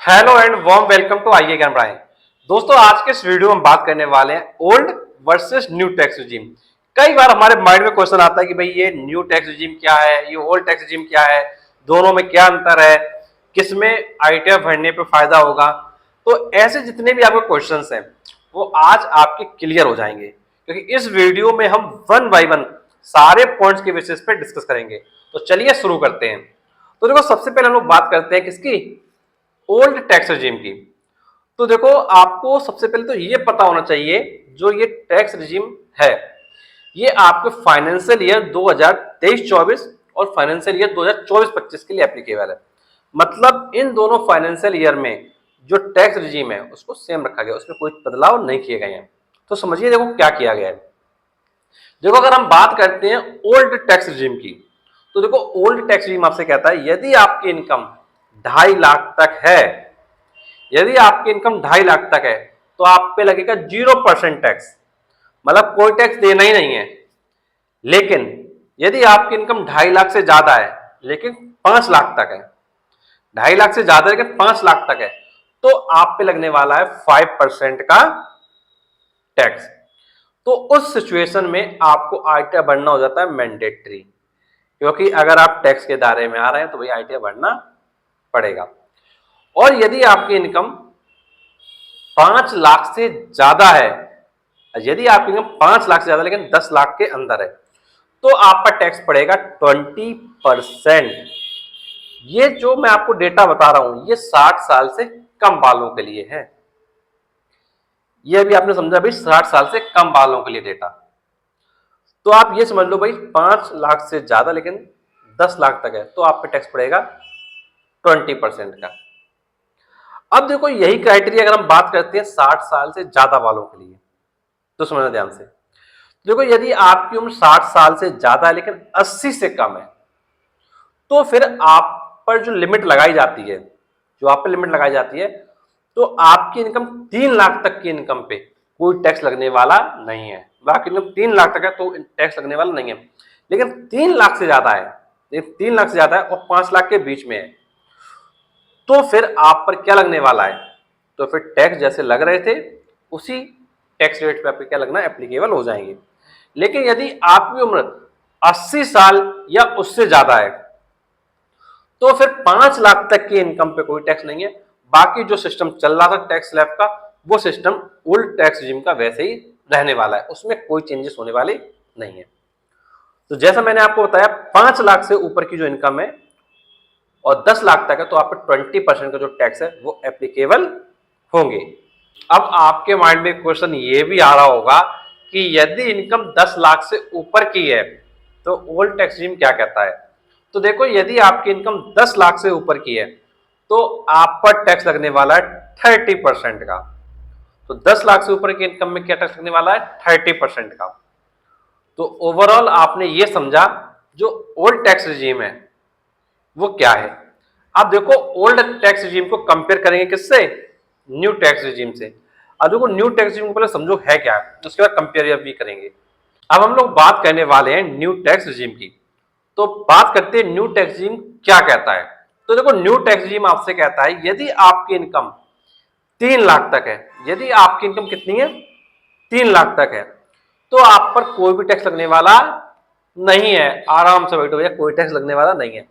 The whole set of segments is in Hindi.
Hello and warm welcome to आइए ज्ञान बढ़ाएं। दोस्तों, आज के इस वीडियो में हम बात करने वाले हैं old versus new tax regime. कई बार हमारे माइंड में क्वेश्चन आता है कि भाई ये न्यू टैक्स रिजीम क्या है, ये ओल्ड टैक्स रिजीम क्या है, दोनों में क्या अंतर है, किसमें आईटीआर भरने पे फायदा होगा। तो ऐसे जितने भी आपके क्वेश्चंस हैं वो आज आपके क्लियर हो जाएंगे, क्योंकि इस वीडियो में हम वन बाय वन सारे पॉइंट्स के बेसिस पे डिस्कस करेंगे। तो चलिए शुरू करते हैं। तो देखो, सबसे पहले हम लोग बात करते हैं किसकी, ओल्ड टैक्स रिजीम की। तो देखो, आपको सबसे पहले तो ये पता होना चाहिए जो ये टैक्स रिजीम है ये आपके फाइनेंशियल ईयर 2023-24 और फाइनेंशियल ईयर 2024-25 के लिए एप्लीकेबल है। मतलब इन दोनों फाइनेंशियल ईयर में जो टैक्स रिजीम है उसको सेम रखा गया, उसमें कोई बदलाव नहीं किए गए हैं। तो समझिए देखो क्या किया गया है। देखो, अगर हम बात करते हैं ओल्ड टैक्स रिजीम की, तो देखो ओल्ड टैक्स रिजीम आपसे कहता है यदि आपकी इनकम 2.5 लाख तक है, यदि आपकी इनकम 2.5 लाख तक है तो आप पे लगेगा 0% टैक्स, मतलब कोई टैक्स देना ही नहीं है। लेकिन यदि आपकी इनकम 2.5 लाख से ज्यादा है लेकिन 5 लाख तक है, 2.5 लाख से ज्यादा लेकिन 5 लाख तक है, तो आप पे लगने वाला है 5% का टैक्स। तो उस सिचुएशन में आपको आईटीआर भरना हो जाता है मैंडेटरी, क्योंकि अगर आप टैक्स के दायरे में आ रहे हैं तो भाई आईटीआर भरना पड़ेगा। और यदि आपकी इनकम 5 लाख से ज्यादा है, यदि आपकी इनकम 5 लाख से ज्यादा लेकिन 10 लाख के अंदर है, तो आपका टैक्स पड़ेगा 20%। ये जो मैं आपको डेटा बता रहा हूं ये 60 साल से कम वालों के लिए है। ये भी आपने समझा भाई, 60 साल से कम वालों के लिए डेटा। तो आप ये समझ लो भाई, 5 लाख से ज्यादा लेकिन 10 लाख तक है तो आप पे टैक्स पड़ेगा 20% का। अब देखो, यही क्राइटेरिया अगर हम बात करते हैं 60 साल से ज्यादा वालों के लिए, तो समझना ध्यान से। देखो, यदि आपकी उम्र 60 साल से ज्यादा है लेकिन 80 से कम है, तो फिर आप पर जो लिमिट लगाई जाती है, जो आप पर लिमिट लगाई जाती है, तो आपकी इनकम 3 लाख तक की इनकम पे कोई टैक्स लगने वाला नहीं है। बाकी इनकम 3 लाख तक है तो टैक्स लगने वाला नहीं है। लेकिन 3 लाख से ज्यादा है, 3 लाख से ज्यादा है और 5 लाख के बीच में है, तो फिर आप पर क्या लगने वाला है, तो फिर टैक्स जैसे लग रहे थे उसी टैक्स रेट पे आपके क्या लगना, एप्लीकेबल हो जाएंगे। लेकिन यदि आपकी उम्र 80 साल या उससे ज्यादा है, तो फिर 5 लाख तक की इनकम पे कोई टैक्स नहीं है। बाकी जो सिस्टम चल रहा था टैक्स स्लैब का, वो सिस्टम ओल्ड टैक्स रिजीम का वैसे ही रहने वाला है, उसमें कोई चेंजेस होने वाली नहीं है। तो जैसा मैंने आपको बताया, 5 लाख से ऊपर की जो इनकम है और 10 लाख तक है, तो आप पे 20% का जो टैक्स है वो एप्लीकेबल होंगे। अब आपके माइंड में क्वेश्चन ये भी आ रहा होगा कि यदि इनकम 10 लाख से ऊपर की है तो ओल्ड टैक्स रिजीम क्या कहता है। तो देखो, यदि आपकी इनकम 10 लाख से ऊपर की है तो आप पर टैक्स लगने वाला है 30% का। तो 10 लाख से ऊपर की इनकम में क्या टैक्स लगने वाला है, 30% का। तो ओवरऑल आपने ये समझा जो ओल्ड टैक्स रिजीम है वो क्या है। अब देखो, ओल्ड टैक्स रिजीम को कंपेयर करेंगे किससे, न्यू टैक्स रिजीम से। अब देखो, न्यू टैक्स रिजीम को पहले समझो है क्या, उसके बाद कंपेयर भी करेंगे। अब हम लोग बात करने वाले हैं न्यू टैक्स रिजीम की। तो बात करते हैं न्यू टैक्स रिजीम क्या कहता है। तो देखो, न्यू टैक्स रिजीम आपसे कहता है यदि आपकी इनकम 3 लाख तक है, यदि आपकी इनकम कितनी है, 3 लाख तक है, तो आप पर कोई भी टैक्स लगने वाला नहीं है। आराम से बैठो भैया, कोई टैक्स लगने वाला नहीं है।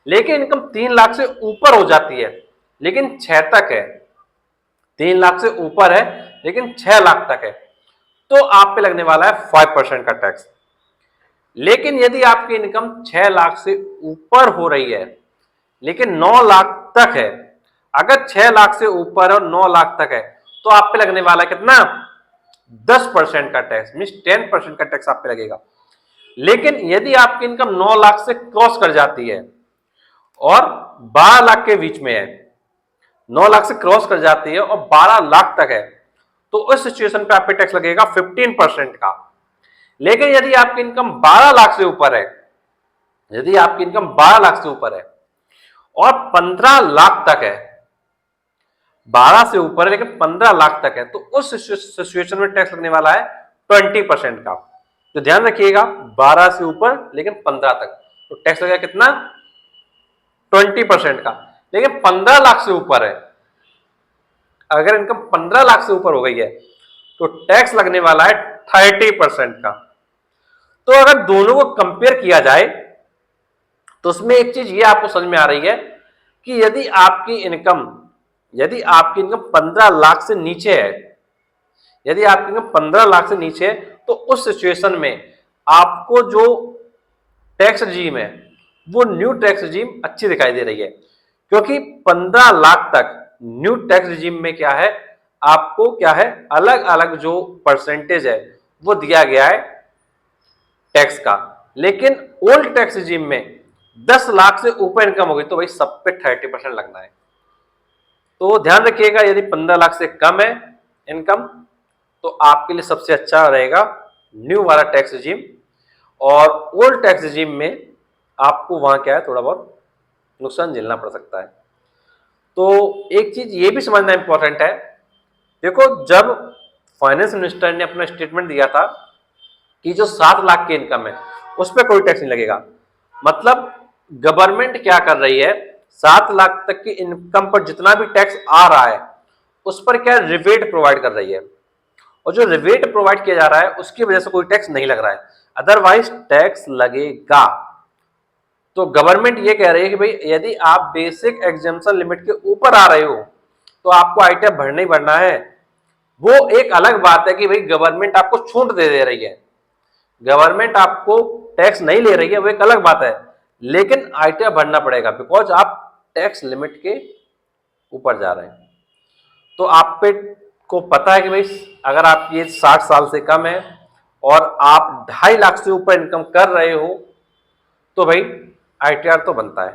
लेकिन इनकम 3 लाख से ऊपर हो जाती है लेकिन 6 तक है, 3 लाख से ऊपर है लेकिन 6 लाख तक है, तो आप पे लगने वाला है 5% का टैक्स। लेकिन यदि आपकी इनकम 6 लाख से ऊपर हो रही है लेकिन 9 लाख तक है, अगर 6 लाख से ऊपर और 9 लाख तक है, तो आप पे लगने वाला है कितना, 10% का टैक्स, मीन 10% का टैक्स आप पे लगेगा। लेकिन यदि आपकी इनकम 9 लाख से क्रॉस कर जाती है और 12 लाख के बीच में है, 9 लाख से क्रॉस कर जाती है और 12 लाख तक है, तो उस सिचुएशन पे आप पे टैक्स लगेगा 15% का। लेकिन यदि आपकी इनकम 12 लाख से ऊपर है, यदि आपकी इनकम 12 लाख से ऊपर है और 15 लाख तक है, 12 से ऊपर है लेकिन 15 लाख तक है, तो उस सिचुएशन में टैक्स लगने वाला है 20% का। तो ध्यान रखिएगा, 12 से ऊपर लेकिन 15 तक, तो टैक्स लगेगा कितना, 20% का। लेकिन 15 लाख से ऊपर है अगर इनकम 15 लाख से ऊपर हो गई है तो टैक्स लगने वाला है 30% का। तो अगर दोनों को कंपेयर किया जाए तो उसमें एक चीज ये आपको समझ में आ रही है कि यदि आपकी इनकम 15 लाख से नीचे है, यदि आपकी इनकम 15 लाख से नीचे है, तो उस सिचुएशन में आपको जो टैक्स रजीम है वो न्यू टैक्स रजीम अच्छी दिखाई दे रही है, क्योंकि 15 लाख तक न्यू टैक्स रजीम में क्या है, आपको क्या है, अलग अलग जो परसेंटेज है वो दिया गया है टैक्स का। लेकिन ओल्ड टैक्स रजीम में 10 लाख से ऊपर इनकम होगी तो भाई सब पे 30% लगना है। तो ध्यान रखिएगा, यदि 15 लाख से कम है इनकम तो आपके लिए सबसे अच्छा रहेगा न्यू वाला टैक्स रजीम, और ओल्ड टैक्स रजीम में आपको वहां क्या है, थोड़ा बहुत नुकसान झेलना पड़ सकता है। तो एक चीज ये भी समझना इंपॉर्टेंट है, देखो जब फाइनेंस मिनिस्टर ने अपना स्टेटमेंट दिया था कि जो 7 लाख की इनकम है उस पर कोई टैक्स नहीं लगेगा, मतलब गवर्नमेंट क्या कर रही है, 7 लाख तक की इनकम पर जितना भी टैक्स आ रहा है उस पर क्या रिबेट प्रोवाइड कर रही है, और जो रिबेट प्रोवाइड किया जा रहा है उसकी वजह से कोई टैक्स नहीं लग रहा है, अदरवाइज टैक्स लगेगा। तो गवर्नमेंट ये कह रही है कि भाई यदि आप बेसिक एग्जेम्पशन लिमिट के ऊपर आ रहे हो तो आपको आईटीआर भरना ही भरना है। वो एक अलग बात है कि भाई गवर्नमेंट आपको छूट दे रही है, गवर्नमेंट आपको टैक्स नहीं ले रही है, वो एक अलग बात है, लेकिन आईटीआर भरना पड़ेगा बिकॉज आप टैक्स लिमिट के ऊपर जा रहे हैं। तो आप पे को पता है कि भाई अगर आपकी एज 60 साल से कम है और आप 2.5 लाख से ऊपर इनकम कर रहे हो तो भाई आईटीआर तो बनता है,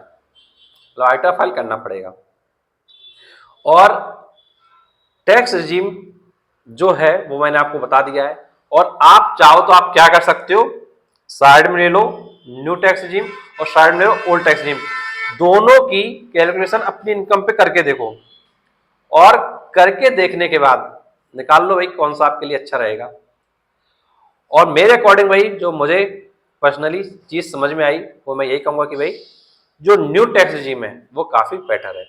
तो आईटीआर फाइल करना पड़ेगा। और टैक्स रजीम जो है वो मैंने आपको बता दिया है, और आप चाहो तो आप क्या कर सकते हो, साइड में ले लो न्यू टैक्स रजीम और साइड में ले लो ओल्ड टैक्स रजीम, दोनों की कैलकुलेशन अपनी इनकम पे करके देखो, और करके देखने के बाद निकाल लो भाई कौन सा आपके लिए अच्छा रहेगा। और मेरे अकॉर्डिंग भाई जो मुझे पर्सनली चीज समझ में आई वो मैं यही कहूंगा कि भाई जो न्यू टैक्स रजीम है वो काफी बेटर है,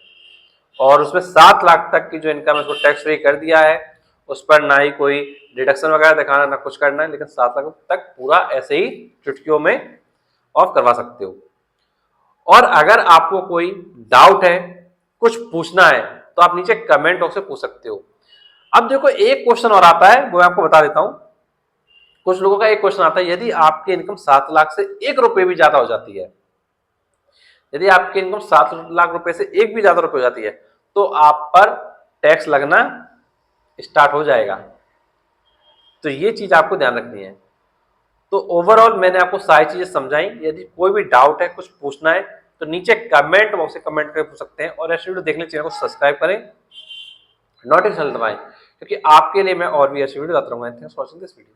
और उसमें 7 लाख तक की जो इनकम है उसको टैक्स फ्री कर दिया है, उस पर ना ही कोई डिडक्शन वगैरह दिखाना ना कुछ करना है, लेकिन 7 लाख तक पूरा ऐसे ही चुटकियों में ऑफ करवा सकते हो। और अगर आपको कोई डाउट है, कुछ पूछना है, तो आप नीचे कमेंट बॉक्स में पूछ सकते हो। अब देखो एक क्वेश्चन और आता है वो मैं आपको बता देता हूं, कुछ लोगों का एक क्वेश्चन आता है, यदि आपकी इनकम 7 लाख से 1 रुपए भी ज्यादा हो जाती है, यदि आपकी इनकम 7 लाख रुपए से एक भी ज्यादा रुपए हो जाती है तो आप पर टैक्स लगना स्टार्ट हो जाएगा। तो ये चीज आपको ध्यान रखनी है। तो ओवरऑल मैंने आपको सारी चीजें समझाई, यदि कोई भी डाउट है, कुछ पूछना है तो नीचे कमेंट बॉक्स में कमेंट करके पूछ सकते हैं, और ऐसे वीडियो देखने चैनल को सब्सक्राइब करें, नोटिफिकेशन दबाएं, क्योंकि आपके लिए मैं और भी ऐसे वीडियो लाता रहूंगा। Thanks for watching this video.